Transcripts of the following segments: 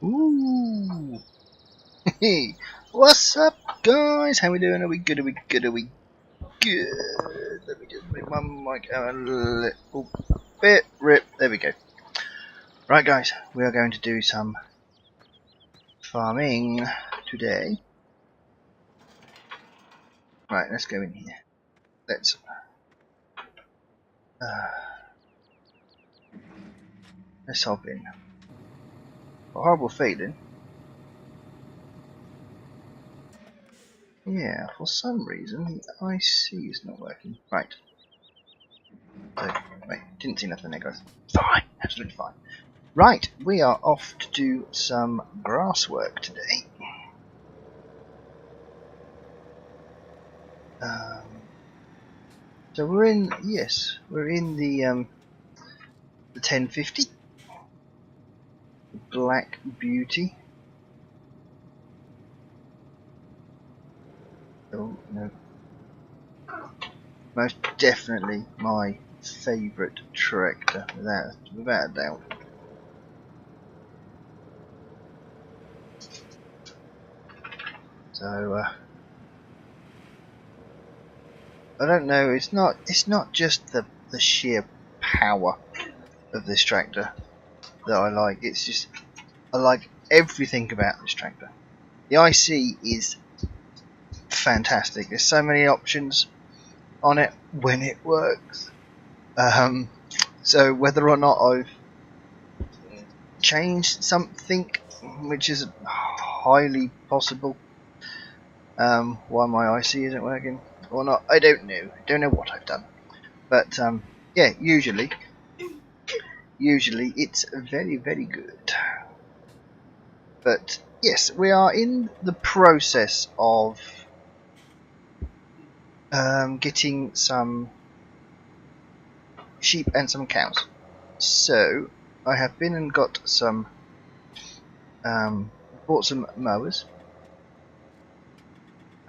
Ooh. Hey, what's up, guys? How we doing? Are we good? Are we good? Are we good? Let me just make my mic a little bit rip. There we go. Right, guys, we are going to do some farming today. Right, let's go in here. Let's hop in. A horrible feeling. Yeah, for some reason the IC is not working. Right. So, wait, didn't see nothing there, guys. Fine, absolutely fine. Right, we are off to do some grass work today. So we're in, yes, we're in the 1050 Black Beauty. Oh no, most definitely my favourite tractor, without a doubt. So I don't know. It's not just the sheer power of this tractor that I like. It's just I like everything about this tractor. The IC is fantastic. There's so many options on it when it works. So whether or not I've changed something, which is highly possible, why my IC isn't working or not, I don't know. I don't know what I've done. But yeah, usually it's very, very good. But yes, we are in the process of getting some sheep and some cows. So I have been and got some, bought some mowers.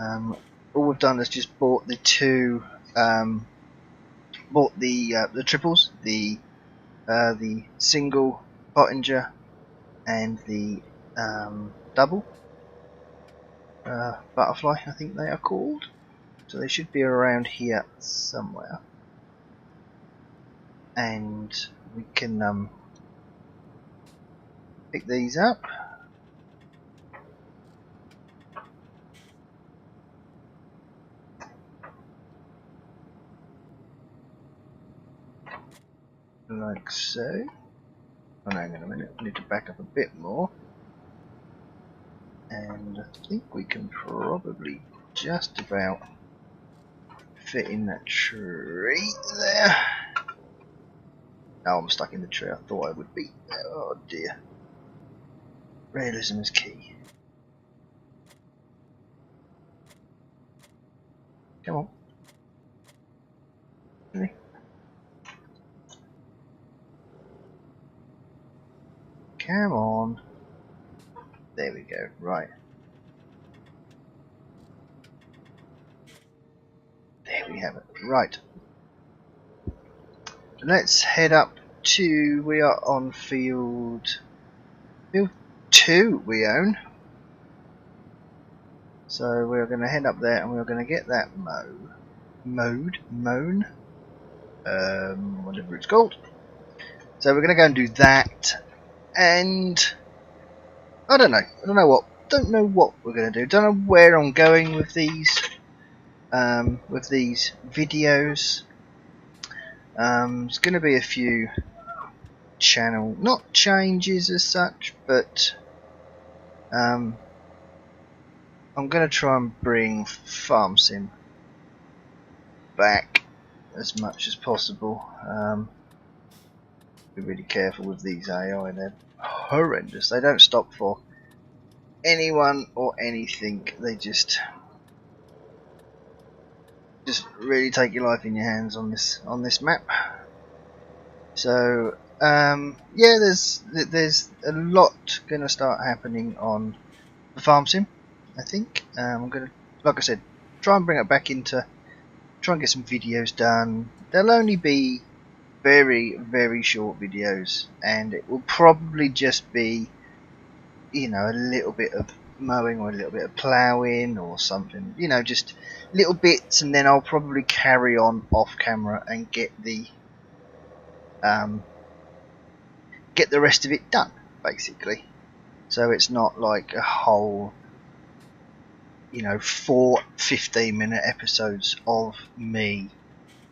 All we've done is just bought the two, bought the triples, the single Pottinger and the double butterfly, I think they are called. So they should be around here somewhere, and we can pick these up. Like so. Oh, hang on a minute, I need to back up a bit more. And I think we can probably just about fit in that tree there. Oh, I'm stuck in the tree. I thought I would be. Oh dear. Realism is key. Come on. Really? Come on. There we go. Right. There we have it. Right. Let's head up to. We are on field 2 we own. So we're going to head up there and we're going to get that mown, whatever it's called. So we're going to go and do that, and I don't know what we're going to do. Don't know where I'm going with these videos. There's going to be a few channel, not changes as such, but I'm going to try and bring Farm Sim back as much as possible. Be really careful with these AI, they're horrendous. They don't stop for anyone or anything. They just really take your life in your hands on this map. So yeah, there's a lot gonna start happening on the Farm Sim. I think I'm gonna, like I said, try and bring it back into, try and get some videos done. They'll only be very, very short videos, and it will probably just be you know, a little bit of mowing or a little bit of ploughing or something, you know, just little bits, and then I'll probably carry on off camera and get the rest of it done, basically. So it's not like a whole, you know, 4 15-minute episodes of me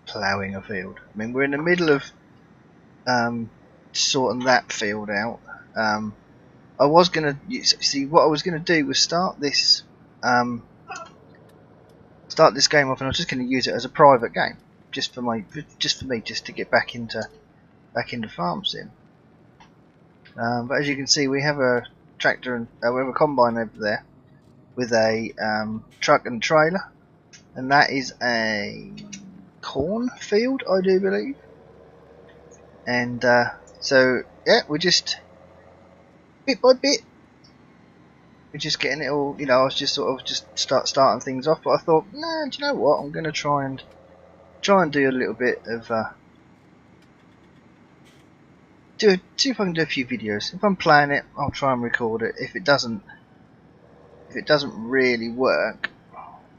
ploughing a field. I mean, we're in the middle of sorting that field out. I was gonna see what I was gonna do was start this game off, and I was just gonna use it as a private game, just for me, just to get back into farm sim. But as you can see, we have a tractor and we have a combine over there with a truck and trailer, and that is a cornfield, I do believe. And so yeah, we're just bit by bit, we're just getting it all. You know, I was just sort of just starting things off, but I thought, nah, do you know what? I'm going to try and do a little bit of see if I can do a few videos. If I'm playing it, I'll try and record it. If it doesn't really work,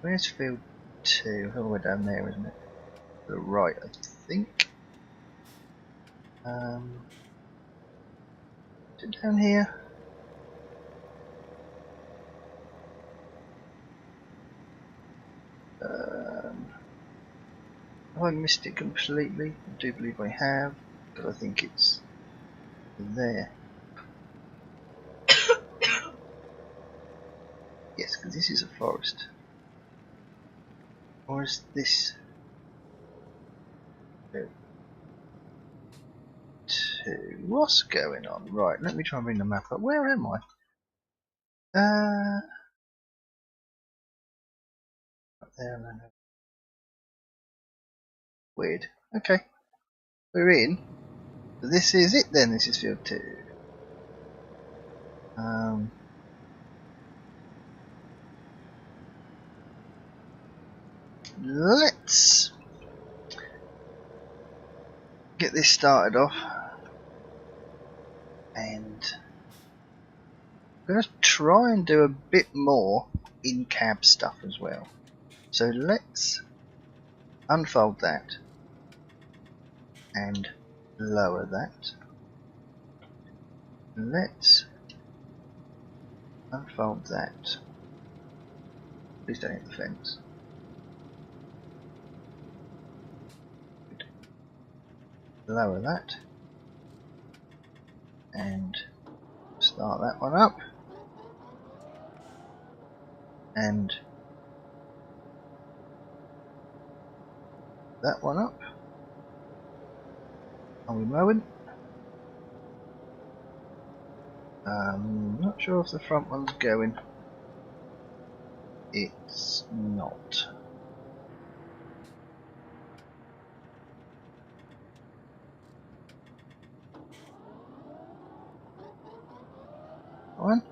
where's field 2? All the way down there, isn't it? To the right, I think. Is it down here? Have I missed it completely? I do believe I have, but I think it's there. Yes, because this is a forest. Or is this field 2? What's going on? Right, let me try and bring the map up. Where am I? Up there. No. Weird. Okay, we're in. So this is it then. This is field 2. Let's get this started off, and I'm going to try and do a bit more in-cab stuff as well. So let's unfold that and lower that. Let's unfold that. Please don't hit the fence. Good. Lower that and start that one up, and that one up. Are we mowing? Not sure if the front one's going. It's not. One?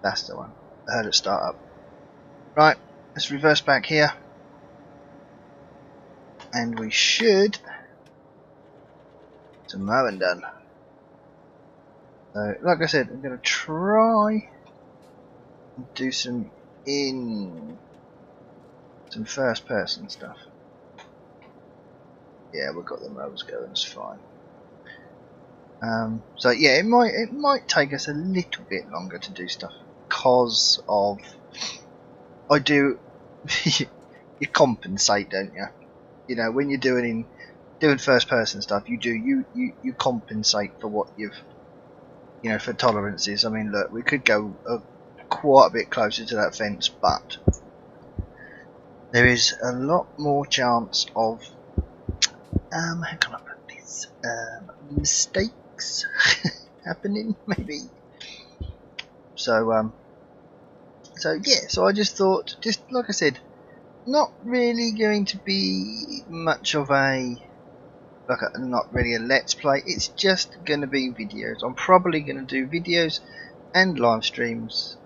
That's the one. I heard it start up. Right, let's reverse back here, and we should some mowing done. So, like I said, I'm going to try and do some first person stuff. Yeah, we've got the mowers going, it's fine. So yeah, it might take us a little bit longer to do stuff because of you compensate, don't you? You know, when you're doing first person stuff, you compensate for what you've, you know, for tolerances. I mean, look, we could go quite a bit closer to that fence, but there is a lot more chance of how can I put this, mistakes happening, maybe. So yeah, so I just thought, just like I said, not really going to be much of not really a let's play. It's just going to be videos. I'm probably going to do videos and live streams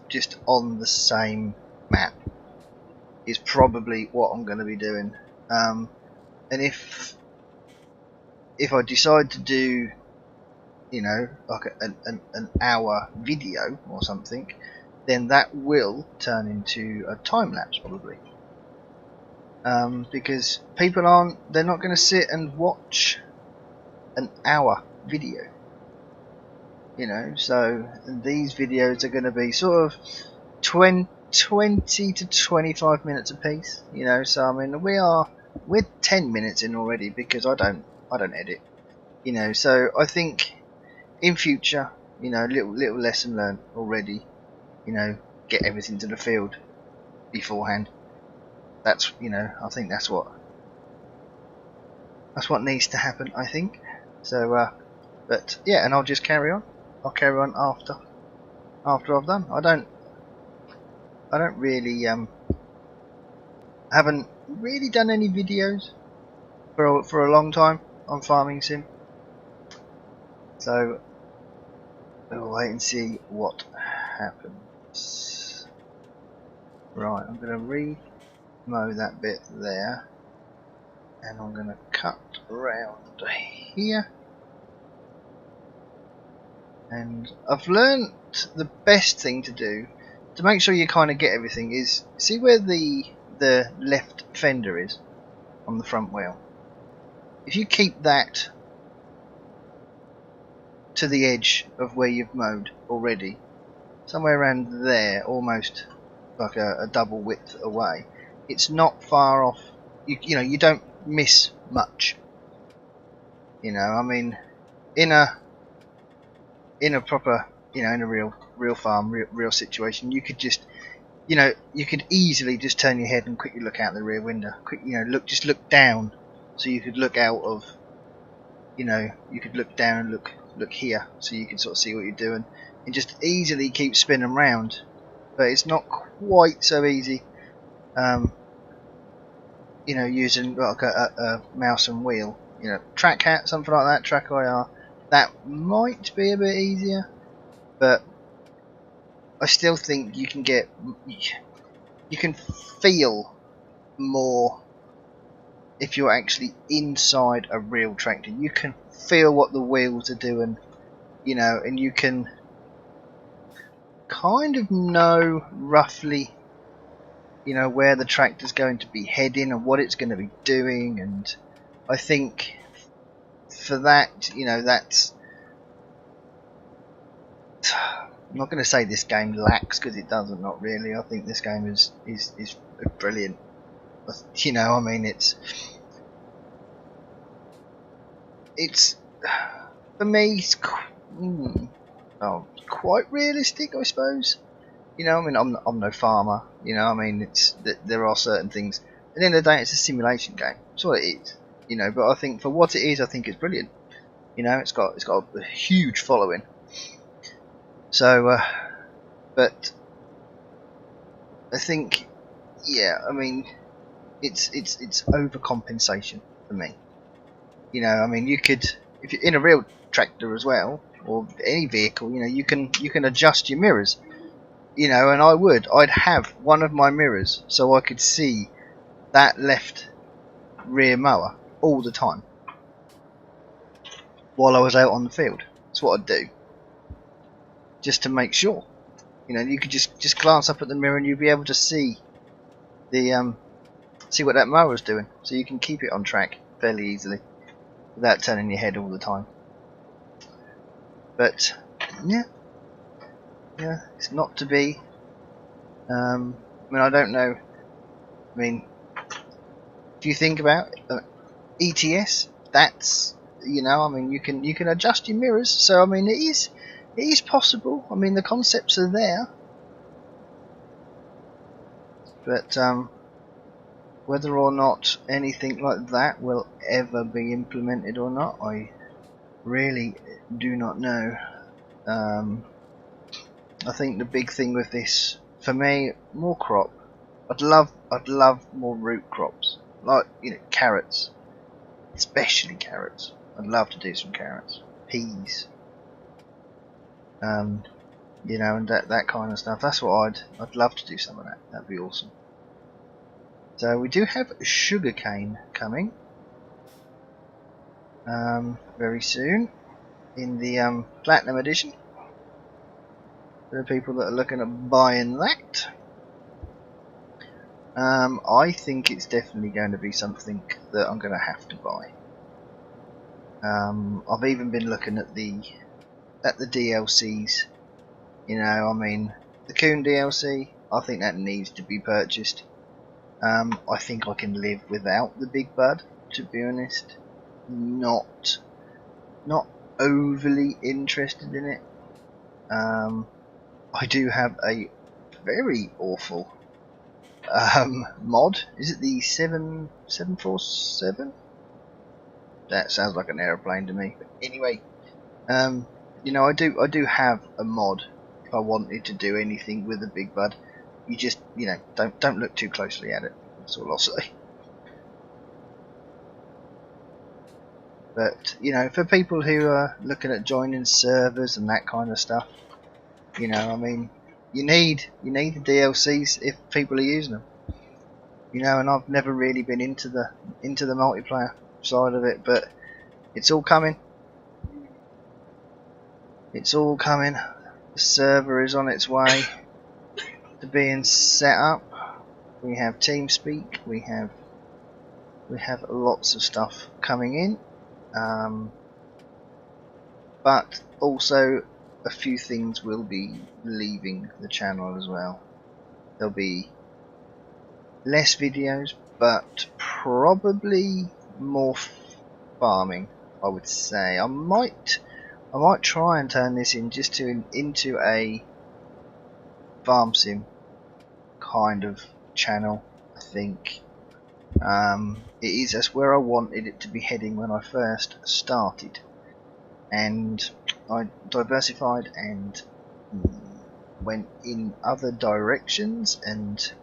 just on the same map. Is probably what I'm going to be doing. And if I decide to do you know, like an hour video or something, then that will turn into a time lapse probably. Because people they're not going to sit and watch an hour video, you know. So these videos are going to be sort of 20 to 25 minutes a piece, you know. So I mean, we're 10 minutes in already because I don't edit, you know. So I think in future, you know, little lesson learned already, you know, get everything to the field beforehand. That's, you know, I think that's what needs to happen, I think. So but yeah, and I'll just carry on. I'll carry on after I've done. I don't really haven't really done any videos for a long time on Farming Sim. So we'll wait and see what happens. Right, I'm gonna re-mow that bit there, and I'm gonna cut around here. And I've learnt the best thing to do to make sure you kind of get everything is, see where the left fender is on the front wheel. If you keep that to the edge of where you've mowed already, somewhere around there, almost like a double width away, it's not far off. You know, you don't miss much. You know, I mean, in a proper, you know, in a real farm, real situation, you could just, you know, you could easily just turn your head and quickly look out the rear window. You know, just look down, so you could look out of, you know, you could look down and look here, so you can sort of see what you're doing, and just easily keep spinning round. But it's not quite so easy, you know, using like a mouse and wheel. You know, track hat, something like that, track IR. That might be a bit easier, but I still think you can feel more if you're actually inside a real tractor. You can feel what the wheels are doing, you know, and you can kind of know roughly, you know, where the tractor's going to be heading and what it's going to be doing. And I think for that, you know, that's, I'm not going to say this game lacks, because it doesn't, not really. I think this game is brilliant. You know, I mean, it's for me, it's quite realistic, I suppose. You know, I mean, I'm no farmer. You know, I mean, there are certain things. At the end of the day, it's a simulation game. That's what it is. You know, but I think for what it is, I think it's brilliant. You know, it's got a huge following. So, but I think, yeah, I mean, it's overcompensation for me. You know, I mean, you could, if you're in a real tractor as well, or any vehicle, you know, you can adjust your mirrors. You know, and I'd have one of my mirrors so I could see that left rear mower all the time while I was out on the field. That's what I'd do, just to make sure. You know, you could just glance up at the mirror and you'd be able to see the see what that mower's doing, so you can keep it on track fairly easily without turning your head all the time. But yeah, it's not to be. I mean, I don't know. I mean, if you think about ETS, that's, you know, I mean, you can adjust your mirrors. So I mean, it is possible. I mean, the concepts are there, but whether or not anything like that will ever be implemented or not, I really do not know. I think the big thing with this, for me, more crop. I'd love more root crops, like, you know, carrots, especially carrots. I'd love to do some carrots, peas, you know, and that kind of stuff. That's what I'd love to do some of that. That'd be awesome. So we do have sugarcane coming very soon. in the Platinum Edition. For the people that are looking at buying that. I think it's definitely going to be something that I'm going to have to buy. I've even been looking at the DLCs. You know, I mean, the Coon DLC, I think that needs to be purchased. I think I can live without the Big Bud, to be honest. Not overly interested in it. I do have a very awful mod. Is it the 747? That sounds like an aeroplane to me. But anyway, you know, I do have a mod. If I wanted to do anything with the Big Bud, you just, you know, don't look too closely at it. That's all I'll say. But you know, for people who are looking at joining servers and that kind of stuff, you know, I mean, you need the DLCs if people are using them. You know, and I've never really been into the multiplayer side of it, but it's all coming. It's all coming. The server is on its way to being set up. We have TeamSpeak. We have lots of stuff coming in, but also a few things will be leaving the channel as well. There'll be less videos, but probably more farming, I would say. I might try and turn this into a farm sim kind of channel. I think that's where I wanted it to be heading when I first started, and I diversified and went in other directions, and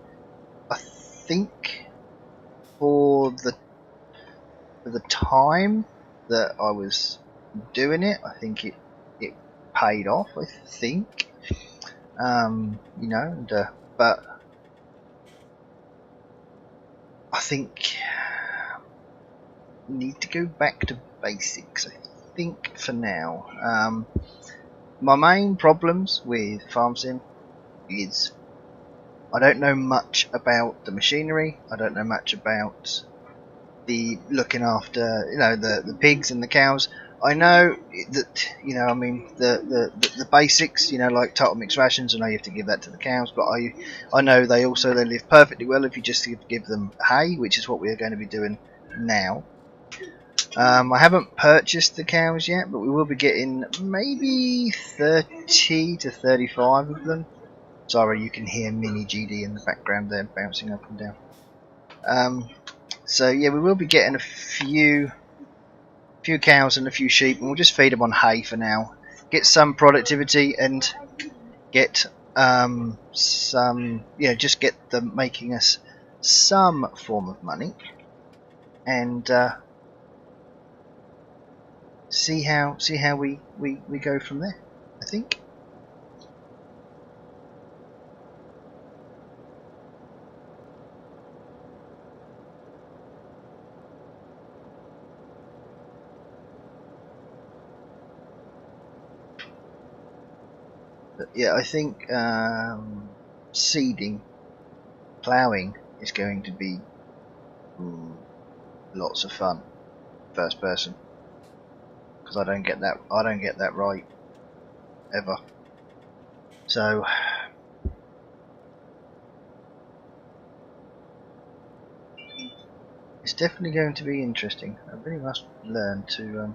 I think for the time that I was doing it, I think it paid off. I think, you know, and, but I think I need to go back to basics. I think for now, my main problems with farm sim is I don't know much about the machinery. I don't know much about the looking after, you know, the pigs and the cows. I know that, you know, I mean the basics, you know, like total mixed rations. I know you have to give that to the cows, but I know they live perfectly well if you just give them hay, which is what we are going to be doing now. I haven't purchased the cows yet, but we will be getting maybe 30 to 35 of them. Sorry, you can hear Mini GD in the background there bouncing up and down. So yeah, we will be getting a few cows and a few sheep, and we'll just feed them on hay for now. Get some productivity and get some, you know, just get them making us some form of money, and see how we go from there, I think. But yeah, I think seeding, ploughing is going to be lots of fun, first person, because I don't get that right ever. So it's definitely going to be interesting. I really must learn to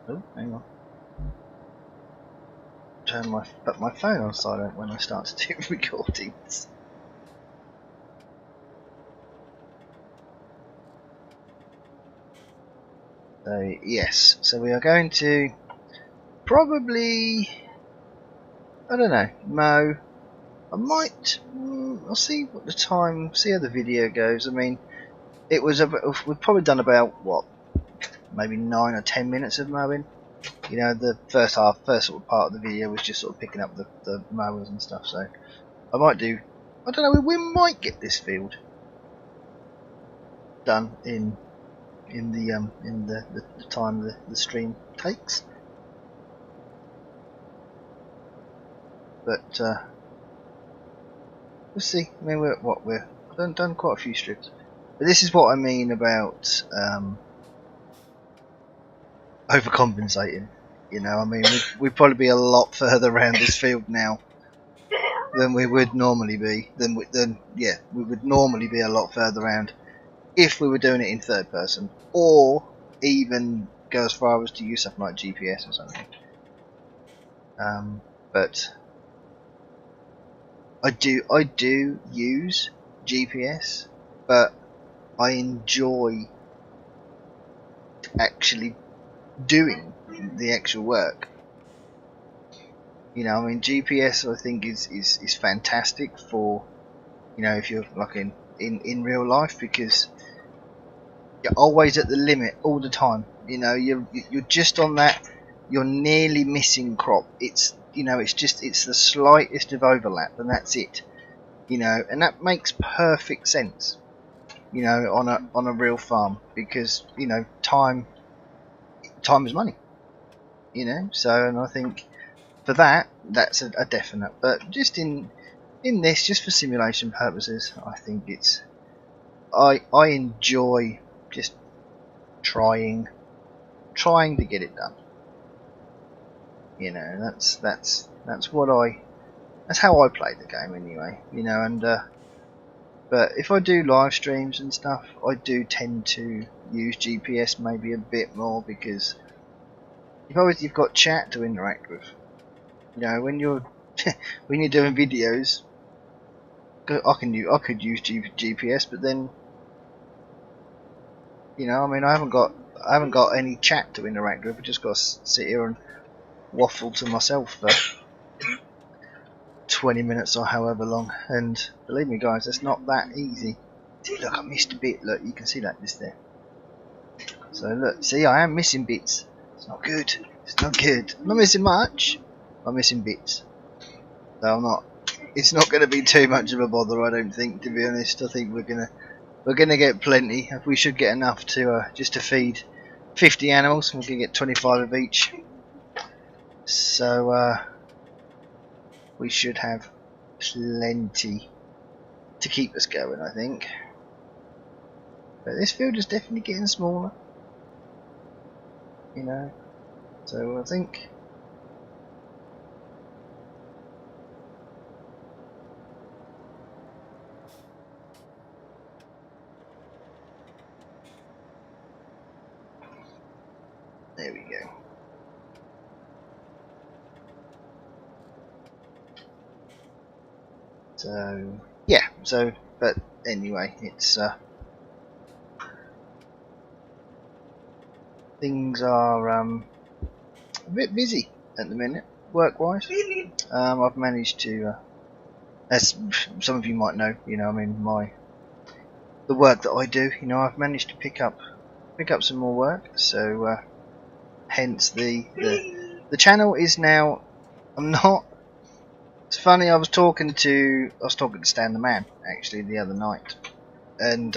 oh, hang on. Put my phone on silent when I start to do recordings. So yes, so we are going to probably, I don't know, mow. I might, I'll see what the time, see how the video goes. I mean, it was we've probably done about what, maybe 9 or 10 minutes of mowing. You know, the first sort of part of the video was just sort of picking up the mowers and stuff. So I might do, I don't know, we might get this field done in the time the stream takes. but we'll see. I mean, we're done quite a few strips, but this is what I mean about overcompensating. You know, I mean, we'd probably be a lot further around this field now than we would normally be. We would normally be a lot further around if we were doing it in third person, or even go as far as to use something like GPS or something. But I do use GPS, but I enjoy actually doing the actual work. You know, I mean, GPS I think is fantastic for, you know, if you're like in real life, because you're always at the limit all the time. You know, you're just on that. You're nearly missing crop. It's, you know, it's the slightest of overlap, and that's it. You know, and that makes perfect sense. You know, on a real farm, because, you know, time is money. You know, so, and I think for that's a definite. But just in this, just for simulation purposes, I think it's I enjoy just trying to get it done. You know, that's how I play the game anyway. You know, and but if I do live streams and stuff, I do tend to use GPS maybe a bit more, because you've got chat to interact with. You know, when you're doing videos, I could use GPS, but then, you know, I mean, I haven't got any chat to interact with. I just got to sit here and waffle to myself for 20 minutes or however long. And believe me, guys, it's not that easy. See, look, I missed a bit. Look, you can see that just there. So look, see, I am missing bits. It's not good. It's not good. I'm not missing much. I'm missing bits. So I'm not. It's not going to be too much of a bother, I don't think. To be honest, I think we're gonna get plenty. We should get enough to just to feed 50 animals. We're gonna get 25 of each. So we should have plenty to keep us going, I think. But this field is definitely getting smaller. You know, so I think. There we go. So yeah, but anyway, it's things are a bit busy at the minute, work-wise. I've managed to, as some of you might know, you know, I mean, the work that I do, you know, I've managed to pick up some more work. So hence the channel is now. I'm not. It's funny. I was talking to Stan the Man actually the other night, and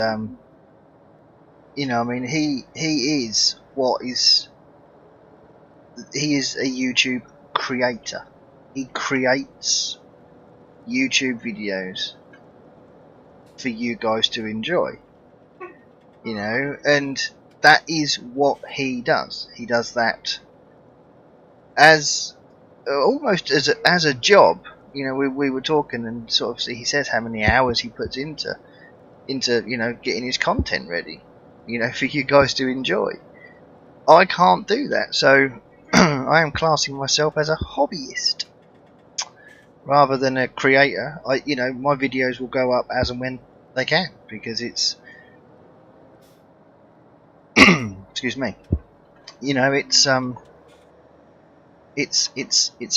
you know, I mean, he is a YouTube creator. He creates YouTube videos for you guys to enjoy. You know, and that is what he does. He does that as almost as a job. You know, we were talking, and sort of he says how many hours he puts into you know, getting his content ready, you know, for you guys to enjoy. I can't do that, so I am classing myself as a hobbyist rather than a creator. You know, my videos will go up as and when they can, because it's excuse me. You know, it's a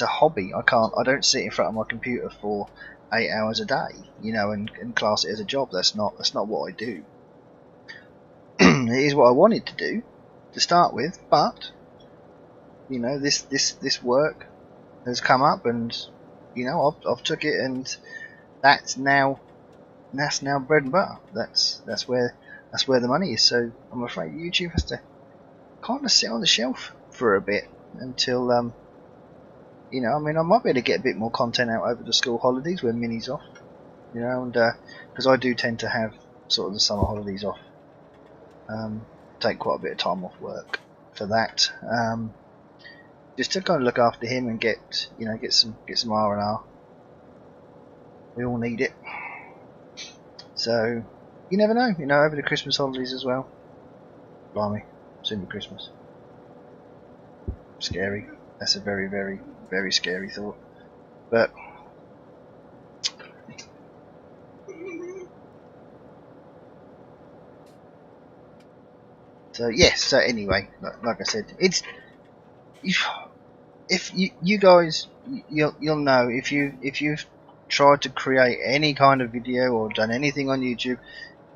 hobby. I don't sit in front of my computer for 8 hours a day, you know, and class it as a job. That's not what I do. It is what I wanted to do to start with, but you know, this work has come up, and you know, I've took it, and that's now bread and butter. That's where the money is. So I'm afraid YouTube has to kind of sit on the shelf for a bit until You know, I mean, I might be able to get a bit more content out over the school holidays when Minnie's off. You know, and because I do tend to have sort of the summer holidays off. Take quite a bit of time off work for that. Just to kind of look after him and get some R&R. We all need it. So you never know. You know, over the Christmas holidays as well. Blimey, soon be Christmas. Scary. That's a very, very, very scary thought. But so yes. So anyway, like I said, it's if you guys you'll know if you've tried to create any kind of video or done anything on YouTube,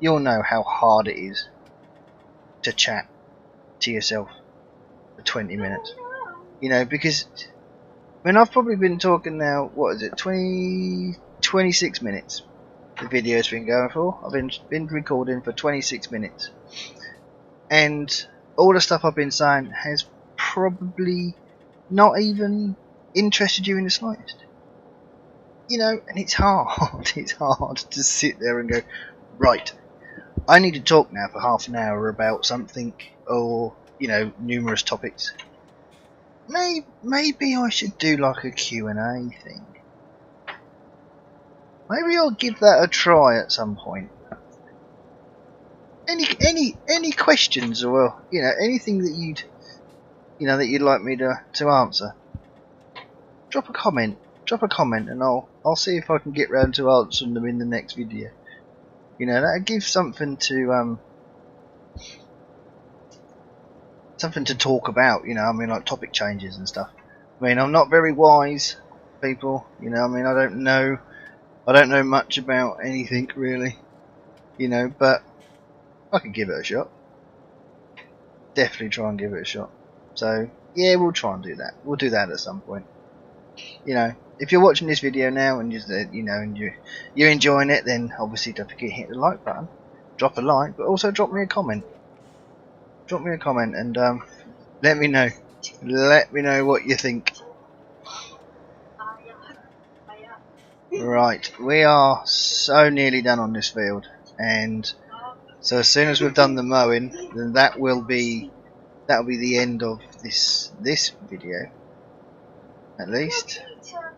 you'll know how hard it is to chat to yourself for 20 minutes. You know, because I mean, I've probably been talking now, what is it, 26 minutes the video's been going for. I've been recording for 26 minutes. And all the stuff I've been saying has probably not even interested you in the slightest. You know, and it's hard. It's hard to sit there and go, right, I need to talk now for half an hour about something, or, you know, numerous topics. Maybe I should do like a Q&A thing. Maybe I'll give that a try at some point. Any questions, or you know, anything that you'd like me to answer? Drop a comment, and I'll see if I can get round to answering them in the next video. You know, that'll give something to talk about. You know, I mean, like topic changes and stuff. I mean, I'm not very wise, people. You know, I mean, I don't know much about anything really. You know, but I can give it a shot. Definitely try and give it a shot. So yeah, we'll try and do that. We'll do that at some point. You know, if you're watching this video now and you're enjoying it, then obviously don't forget to hit the like button, drop a like, but also drop me a comment. Drop me a comment and let me know. Let me know what you think. Right, we are so nearly done on this field, and so as soon as we've done the mowing, then that'll be the end of this video, at least.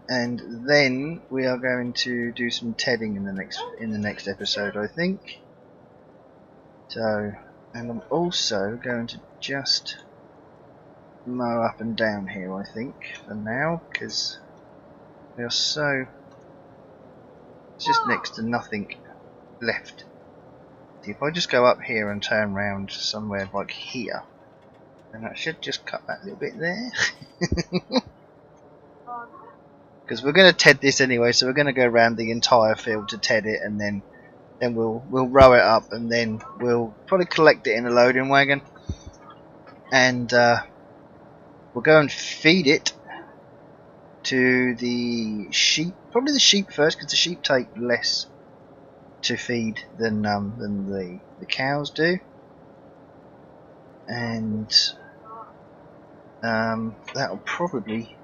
And then we are going to do some tedding in the next episode, I think. So, and I'm also going to just mow up and down here, I think, for now, because we are so just next to nothing left. If I just go up here and turn round somewhere like here, then that should just cut that little bit there. Because we're going to ted this anyway, so we're going to go around the entire field to ted it, and then we'll row it up, and then we'll probably collect it in a loading wagon, and we'll go and feed it to the sheep. Probably the sheep first, because the sheep take less to feed than the cows do, and that'll probably.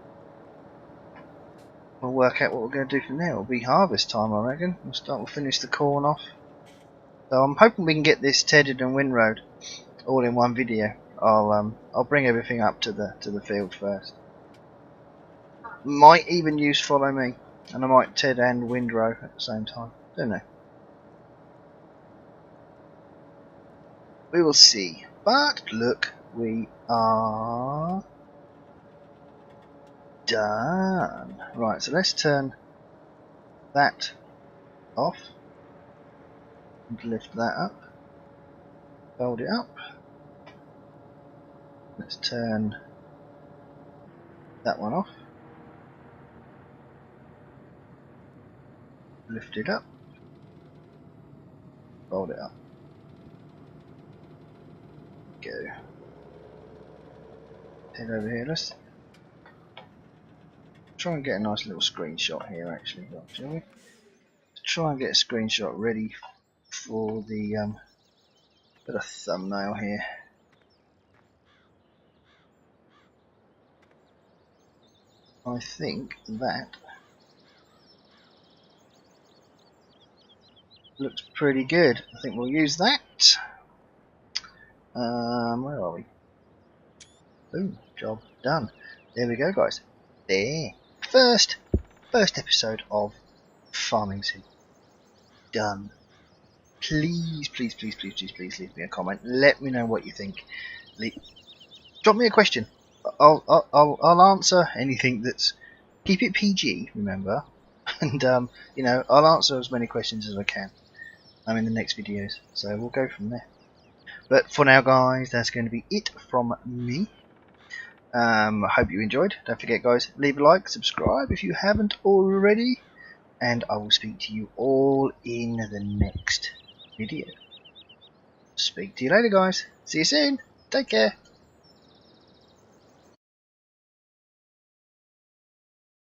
We'll work out what we're going to do from there. It'll be harvest time, I reckon. We'll finish the corn off. So I'm hoping we can get this tedded and windrowed all in one video. I'll bring everything up to the field first. Might even use follow me, and I might ted and windrow at the same time. Don't know. We will see. But look, we are done. Right, so let's turn that off and lift that up. Fold it up. Let's turn that one off. Lift it up. Fold it up. Go. Head over here. Let's try and get a nice little screenshot here, actually, shall we? Let's try and get a screenshot ready for the bit of thumbnail here. I think that looks pretty good. I think we'll use that. Where are we? Boom, job done. There we go, guys. There. First episode of Farming Sim done. Please, please, please, please, please, please leave me a comment. Let me know what you think. Drop me a question. I'll answer anything that's. Keep it PG, remember, and you know, I'll answer as many questions as I can. In the next videos, so we'll go from there. But for now, guys, that's going to be it from me. I hope you enjoyed. Don't forget, guys, leave a like, subscribe if you haven't already, and I will speak to you all in the next video. Speak to you later, guys. See you soon. Take care.